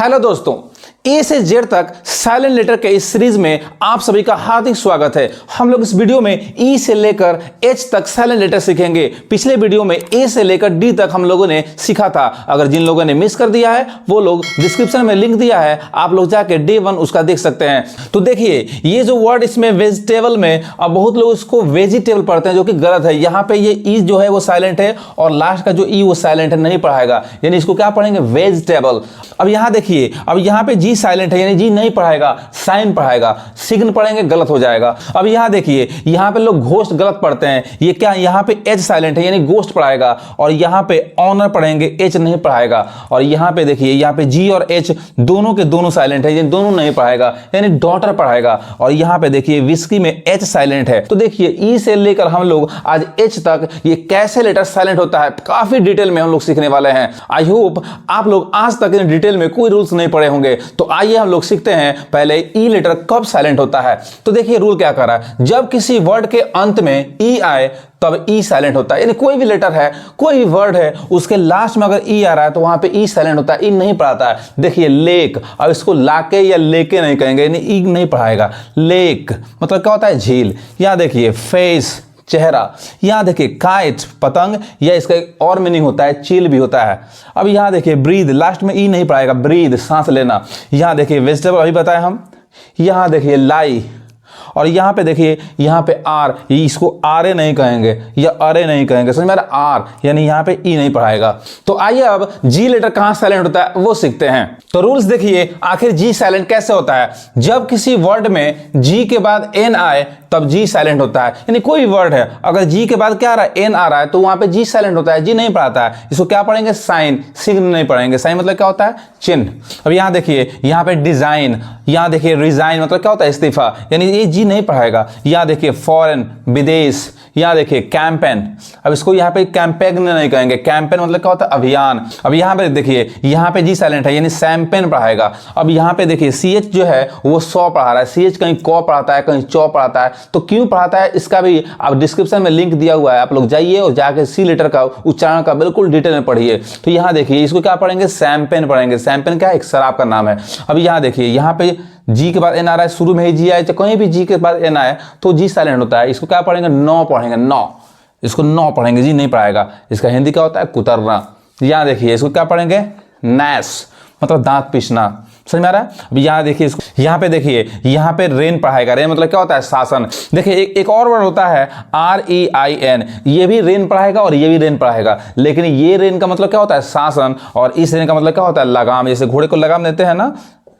Hello दोस्तों, ए से Z तक साइलेंट लेटर के इस सीरीज में आप सभी का हार्दिक स्वागत है। हम लोग इस वीडियो में ई से लेकर एच तक साइलेंट लेटर सीखेंगे। पिछले वीडियो में ए से लेकर डी तक हम लोगों ने सीखा था। अगर जिन लोगों ने मिस कर दिया है वो लोग डिस्क्रिप्शन में लिंक दिया है, आप लोग जाके डे 1 उसका देख सकते हैं। तो देखिए ये जो वर्ड इसमें वेजिटेबल में, अब बहुत लोग इसको वेजिटेबल पढ़ते हैं जो कि गलत है। यहाँ पे ये ई जो है वो साइलेंट है और लास्ट का जो ई वो साइलेंट है, नहीं पढ़ाएगा, यानी इसको क्या पढ़ेंगे, वेजिटेबल। अब यहाँ देखिए, अब यहाँ पे जी साइलेंट है यानी जी नहीं पढ़ाएगा, साइन पढ़ाएगा। सिग्न पढ़ेंगे गलत हो जाएगा। अब यहाँ देखिए, यहाँ पे लोग घोस्ट गलत पढ़ते हैं। ये क्या, यहाँ पे एच साइलेंट है यानी गोस्ट पढ़ाएगा, और यहाँ पे ऑनर पढ़ेंगे, एच नहीं पढ़ाएगा। और यहाँ पे देखिए, यहाँ पे जी और एच दोनों के दोनों साइलेंट है यानी दोनों नहीं पढ़ाएगा, यानी डॉटर पढ़ाएगा। और यहाँ पे देखिए विस्की में एच साइलेंट है। तो देखिए ई से लेकर हम लोग आज एच तक ये कैसे लेटर साइलेंट होता है काफी डिटेल में हम लोग सीखने वाले हैं। आई होप आप लोग आज तक इन डिटेल में कोई रूल्स नहीं पढ़े होंगे। तो आइए हम लोग सीखते हैं पहले ई लेटर कब साइलेंट होता है। तो देखिए रूल क्या कर रहा है, जब किसी वर्ड के अंत में ई आए तब ई साइलेंट होता है। यानी कोई भी लेटर है, कोई भी वर्ड है, उसके लास्ट में अगर ई आ रहा है तो वहां पे ई साइलेंट होता है, ई नहीं पढ़ाता है। देखिए लेक, अब इसको लाके या लेके नहीं कहेंगे, यानी ई नहीं पढ़ाएगा। लेक मतलब क्या होता है, झील। यहां देखिए फेस, चेहरा। यहां देखिए काइट, पतंग, या इसका एक और मीनिंग होता है चील भी होता है। अब यहां देखिए ब्रीद, लास्ट में ई नहीं पढ़ाएगा, ब्रीद सांस लेना। यहां देखिए वेजिटेबल अभी बताए हम। यहां देखिए लाई, और यहां पे देखिए, यहां पे आर, इसको आरे नहीं कहेंगे या अरे नहीं कहेंगे, समझ में आ रहा, आर, यानी यहां पे ई नहीं पढ़ाएगा। तो आइए अब जी लेटर कहां साइलेंट होता है वो सीखते हैं। तो रूल्स देखिए, आखिर जी साइलेंट कैसे होता है। जब किसी वर्ड में जी के बाद एन आए तब जी साइलेंट होता है। यानी कोई वर्ड है, अगर जी के बाद क्या आ रहा है, एन आ रहा है, तो वहां पे जी साइलेंट होता है, जी नहीं पढ़ाता है। इसको क्या पढ़ेंगे, साइन। सिग्न नहीं पढ़ेंगे। साइन मतलब क्या होता है, चिन्ह। अब यहां देखिए, यहां पे डिजाइन, यहां देखिए रिजाइन मतलब क्या होता है, इस्तीफा, यानी ये जी नहीं पढ़ाएगा। यहां देखिए फॉरेन, विदेश। यहां देखिए कैंपेन, अब इसको यहां पे कैंपेन नहीं कहेंगे, कैंपेन मतलब क्या होता है, अभियान। अब यहां पे देखिए, यहां पे जी साइलेंट है यानी सैम्पेन पढ़ाएगा। अब यहां पे देखिए सी एच जो है वो सौ पढ़ा रहा है, सी एच कहीं कौ पढ़ाता है, कहीं चौ पढ़ाता है। तो क्यों पढ़ाता है इसका भी आप डिस्क्रिप्शन में लिंक दिया हुआ है, आप लोग जाइए और जाके सी लेटर का उच्चारण का बिल्कुल डिटेल में पढ़िए। तो यहां देखिए इसको क्या पढ़ेंगे, सैम्पेन पढ़ेंगे। सैम्पेन क्या है, एक शराब का नाम है। अब यहां देखिए, यहां पे जी के बाद एन आ रहा है, शुरू में ही जी आए, तो कहीं भी जी के बाद एन आए तो जी साइलेंट होता है। इसको क्या पढ़ेंगे, नौ पढ़ेंगे, नौ, इसको नौ पढ़ेंगे, जी नहीं पढ़ाएगा। इसका हिंदी क्या होता है, कुतरना। यहां देखिए इसको क्या पढ़ेंगे, नैस मतलब दांत पीसना। समझ में आ रहा है। अब यहाँ देखिए, इसको यहाँ पे देखिए, यहाँ पे रेन पढ़ाएगा। रेन मतलब क्या होता है, शासन। देखिए एक और वर्ड होता है REIN, ये भी रेन पढ़ाएगा और ये भी रेन पढ़ाएगा, लेकिन ये रेन का मतलब क्या होता है, शासन, और इस रेन का मतलब क्या होता है, लगाम। जैसे घोड़े को लगाम देते हैं ना,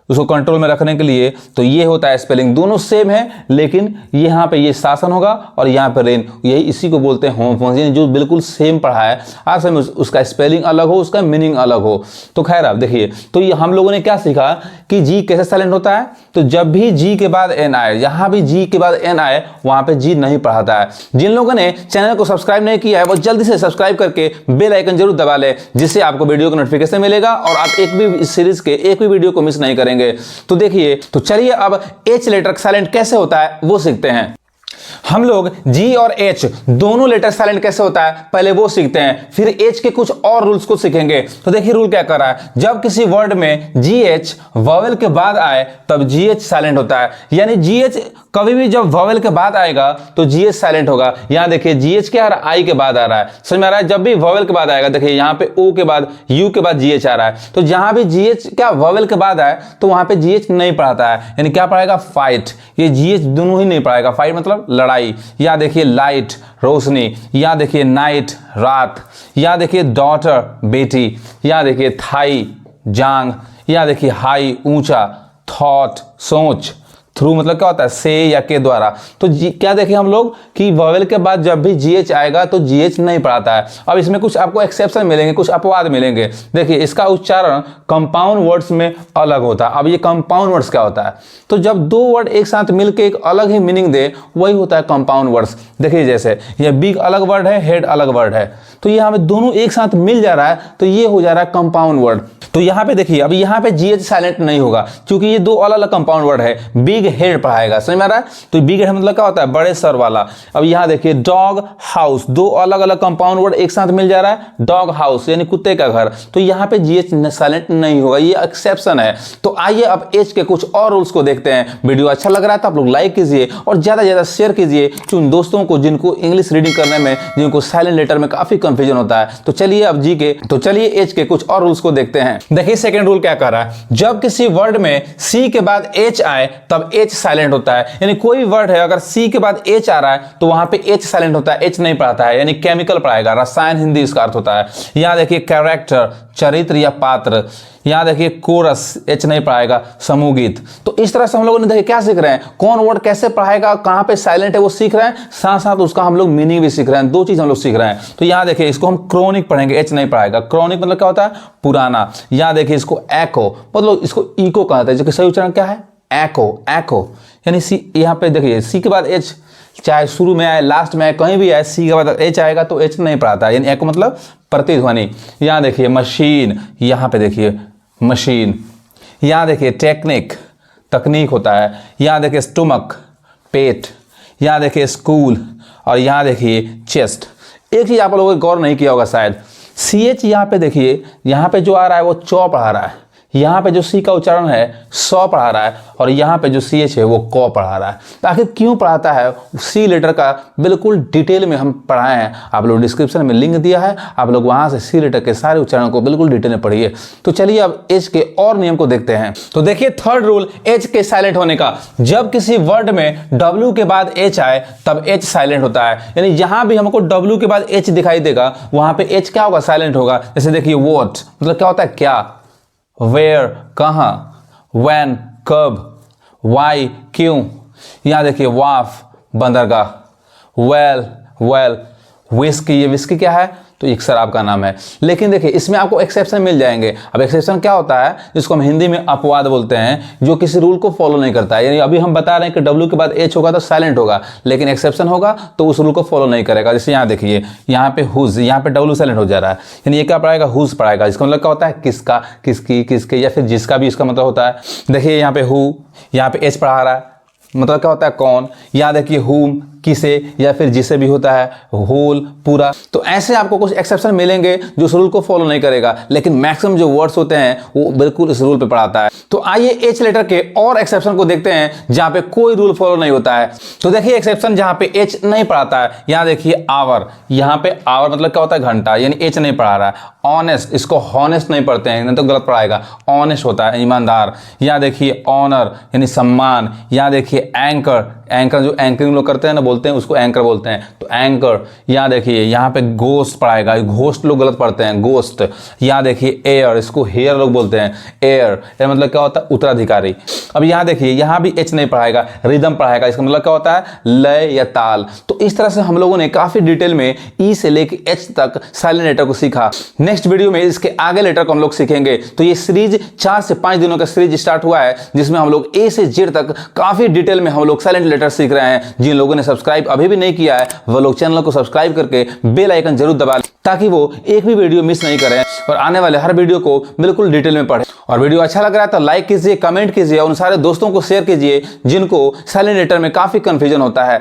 उसको कंट्रोल में रखने के लिए, तो ये होता है स्पेलिंग। दोनों सेम है, लेकिन यहाँ पे ये शासन होगा और यहाँ पे रेन, यही इसी को बोलते हैं होमोफोन्स, जो बिल्कुल सेम पढ़ा है। आप समझ, उसका स्पेलिंग अलग हो, उसका मीनिंग अलग हो। तो खैर अब देखिए, तो ये हम लोगों ने क्या सीखा कि जी कैसे साइलेंट होता है। तो जब भी जी के बाद एन आए, यहाँ भी जी के बाद एन आए, वहां पे जी नहीं पढ़ाता है। जिन लोगों ने चैनल को सब्सक्राइब नहीं किया है वो जल्दी से सब्सक्राइब करके बेल आइकन जरूर दबा ले, जिससे आपको वीडियो का नोटिफिकेशन मिलेगा और आप एक भी इस सीरीज के एक भी वीडियो को मिस नहीं करेंगे। तो देखिए, तो चलिए अब एच लेटर साइलेंट कैसे होता है वो सीखते हैं। हम लोग जी और एच दोनों लेटर साइलेंट कैसे होता है पहले वो सीखते हैं, फिर एच के कुछ और रूल्स को सीखेंगे। तो देखिए रूल क्या कर रहा है, जब किसी वर्ड में जी एच वॉवेल के बाद आए तब जी एच साइलेंट होता है। यानी जी एच कभी भी जब वॉवेल के बाद आएगा तो जी एच साइलेंट होगा। यहां देखिए जी एच क्या आ रहा है, आई के बाद आ रहा है। समझ में आ रहा है, जब भी वॉवेल के बाद आएगा, देखिए यहां पे ओ के बाद यू के बाद जी एच आ रहा है। तो जहां भी जी एच क्या वॉवेल के बाद आए तो वहां पे जी एच नहीं पढ़ाता है, यानी क्या पढ़ाएगा, फाइट। ये जी एच दोनों ही नहीं पढ़ाएगा। फाइट मतलब लड़ाई। यहां देखिए लाइट, रोशनी। यहां देखिए नाइट, रात। यहां देखिए डॉटर, बेटी। यहां देखिए थाई, जांग। यहां देखिए हाई, ऊंचा। थॉट, सोच। थ्रू मतलब क्या होता है, से या के द्वारा। तो क्या देखें हम लोग कि वॉवेल के बाद जब भी जीएच आएगा तो जीएच नहीं पढ़ाता है। अब इसमें कुछ आपको एक्सेप्शन मिलेंगे, कुछ अपवाद मिलेंगे। देखिए इसका उच्चारण कंपाउंड वर्ड्स में अलग होता है। अब ये कंपाउंड वर्ड्स क्या होता है, तो जब दो वर्ड एक साथ मिलकर एक अलग ही मीनिंग दे वही होता है कंपाउंड वर्ड्स। देखिए जैसे ये बिग अलग वर्ड है, हेड अलग वर्ड है, तो यहाँ पे दोनों एक साथ मिल जा रहा है तो ये हो जा रहा है कंपाउंड वर्ड। तो यहाँ पे देखिए, अब यहाँ पे जीएच साइलेंट नहीं होगा क्योंकि ये दो अलग अलग कंपाउंड वर्ड है। बिग बिग हेड पढ़ाएगा। समझ में आ रहा है? तो बिग हेड मतलब क्या होता है? बड़े सर वाला। अब यहाँ देखिए डॉग हाउस, दो अलग अलग कंपाउंड वर्ड एक साथ मिल जा रहा है। डॉग हाउस यानी कुत्ते का घर, तो यहाँ पे जीएच साइलेंट नहीं होगा, ये एक्सेप्शन है। तो आइए अब एच के कुछ और रूल्स को देखते हैं। वीडियो अच्छा लग रहा है तो आप लोग लाइक कीजिए और ज्यादा से ज्यादा शेयर कीजिए उन दोस्तों को जिनको इंग्लिश रीडिंग करने में, जिनको साइलेंट लेटर में काफी कंफ्यूजन होता है। तो चलिए अब चलिए एच के कुछ और रूल्स को देखते हैं। देखिए सेकंड रूल क्या कह रहा है, जब किसी वर्ड में सी के बाद एच आए तब एच साइलेंट होता है। यानी कोई भी वर्ड है अगर सी के बाद एच आ रहा है तो वहां पे एच साइलेंट होता है, एच नहीं पढ़ाता है। यानी केमिकल पढ़ाएगा, रसायन हिंदी इसका अर्थ होता है। यहां देखिए कैरेक्टर, चरित्र या पात्र। यहां देखिए कोरस, एच नहीं पढ़ाएगा। समूह गीत। तो इस तरह से हम लोगों ने देखिए क्या सीख रहे हैं, कौन वर्ड कैसे पढ़ाएगा, कहां पे साइलेंट है वो सीख रहे हैं, साथ साथ उसका हम लोग मीनिंग भी सीख रहे हैं। दो चीज हम लोग सीख रहे हैं। तो यहां देखिए इसको हम क्रोनिक पढ़ेंगे, एच नहीं पढ़ाएगा। क्रोनिक मतलब क्या होता है? पुराना। यहां देखिए इसको एको, मतलब इसको इको कहते हैं, जो कि सही उच्चारण क्या है? एको। एको यानी सी, यहां पे देखिए सी के बाद एच चाहे शुरू में आए, लास्ट में आए, कहीं भी आए, सी के बाद एच आएगा तो एच नहीं पढ़ाता है। यानी एको मतलब प्रतिध्वनि। यहां देखिए मशीन, यहां पे देखिए मशीन। यहां देखिए टेक्निक, तकनीक होता है। यहां देखिए स्टमक, पेट। यहां देखिए स्कूल और यहां देखिए चेस्ट। एक चीज आप लोगों ने गौर नहीं किया होगा शायद, सी एच यहां पे देखिए, यहां पे जो आ रहा है वो चौ पढ़ा रहा है, यहां पे जो सी का उच्चारण है सौ पढ़ा रहा है और यहां पे जो सी एच है वो कौ पढ़ा रहा है। तो आखिर क्यों पढ़ाता है? सी लेटर का बिल्कुल डिटेल में हम पढ़ाए हैं, आप लोग डिस्क्रिप्शन में लिंक दिया है, आप लोग वहां से सी लेटर के सारे उच्चारण को बिल्कुल डिटेल में पढ़िए। तो चलिए अब एच के और नियम को देखते हैं। तो देखिए थर्ड रूल एच के साइलेंट होने का, जब किसी वर्ड में डब्ल्यू के बाद एच आए तब एच साइलेंट होता है। यानी जहां भी हमको डब्ल्यू के बाद एच दिखाई देगा वहां पे एच क्या होगा? साइलेंट होगा। जैसे देखिए वॉट मतलब क्या होता है? क्या। वेयर कहां, व्हेन कब, वाई क्यों। यहां देखिए वाफ बंदरगाह, वेल वेल, विस्की, ये विस्की क्या है? तो एक शराब का नाम है। लेकिन देखिए इसमें आपको एक्सेप्शन मिल जाएंगे। अब एक्सेप्शन क्या होता है? जिसको हम हिंदी में अपवाद बोलते हैं, जो किसी रूल को फॉलो नहीं करता है। यानी अभी हम बता रहे हैं कि डब्ल्यू के बाद एच होगा तो साइलेंट होगा, लेकिन एक्सेप्शन होगा तो उस रूल को फॉलो नहीं करेगा। जैसे यहाँ देखिए, यहाँ पे हुज, यहाँ पे डब्ल्यू साइलेंट हो जा रहा है। यानी ये क्या पढ़ाएगा? हुज पढ़ाएगा। इसका मतलब क्या होता है? किसका, किसकी, किसके या फिर जिसका भी इसका मतलब होता है। देखिए यहाँ पे हु, यहाँ पे एच पढ़ा रहा है, मतलब क्या होता है? कौन। यहाँ देखिए हुम, किसे या फिर जिसे भी होता है, होल, पूरा। तो ऐसे आपको कुछ एक्सेप्शन मिलेंगे जो इस रूल को फॉलो नहीं करेगा, लेकिन मैक्सिमम जो वर्ड्स होते हैं वो बिल्कुल इस रूल पे पढ़ाता है। तो आइए एच लेटर के और एक्सेप्शन को देखते हैं जहां पे कोई रूल फॉलो नहीं होता है। तो देखिए एक्सेप्शन जहां पे एच नहीं पढ़ाता है। यहां देखिए आवर, यहां पे आवर मतलब क्या होता है? घंटा, यानी एच नहीं पढ़ा रहा है। ऑनेस्ट, इसको हॉनेस्ट नहीं पढ़ते हैं, नहीं तो गलत पढ़ाएगा। ऑनेस्ट होता है ईमानदार। यहां देखिए ऑनर यानी सम्मान। यहां देखिए एंकर, एंकर जो एंकरिंग लोग करते हैं ना, बोलते हैं उसको एंकर बोलते हैं, तो एंकर। यहाँ देखिए यहाँ पे गोस्ट पढ़ाएगा, घोस्ट लोग गलत पढ़ते हैं, गोस्ट। यहाँ देखिए एयर, इसको हेयर लोग बोलते हैं, एयर। एयर मतलब क्या होता है? उत्तराधिकारी। अब यहाँ देखिए यहाँ भी एच नहीं पढ़ाएगा, रिदम पढ़ाएगा। इसका मतलब क्या होता है? लय या ताल। तो इस तरह से हम लोगों ने काफी डिटेल में ई से लेकर एच तक साइलेंट लेटर को सीखा। नेक्स्ट वीडियो में इसके आगे लेटर को हम लोग सीखेंगे। तो ये सीरीज 4 से 5 दिनों का सीरीज स्टार्ट हुआ है, जिसमें हम लोग ए से जेड तक काफी डिटेल में हम लोग साइलेंट लेटर सीख रहे हैं। जिन लोगों ने सब्सक्राइब अभी भी नहीं किया है वो लोग चैनल को सब्सक्राइब करके बेल आइकन जरूर दबा लें, ताकि वो एक भी वीडियो मिस नहीं करें और आने वाले हर वीडियो को बिल्कुल डिटेल में पढ़ें। और वीडियो अच्छा लग रहा है तो लाइक कीजिए, कमेंट कीजिए और उन सारे दोस्तों को शेयर कीजिए जिनको साइलेंट लेटर में काफी कंफ्यूजन होता है।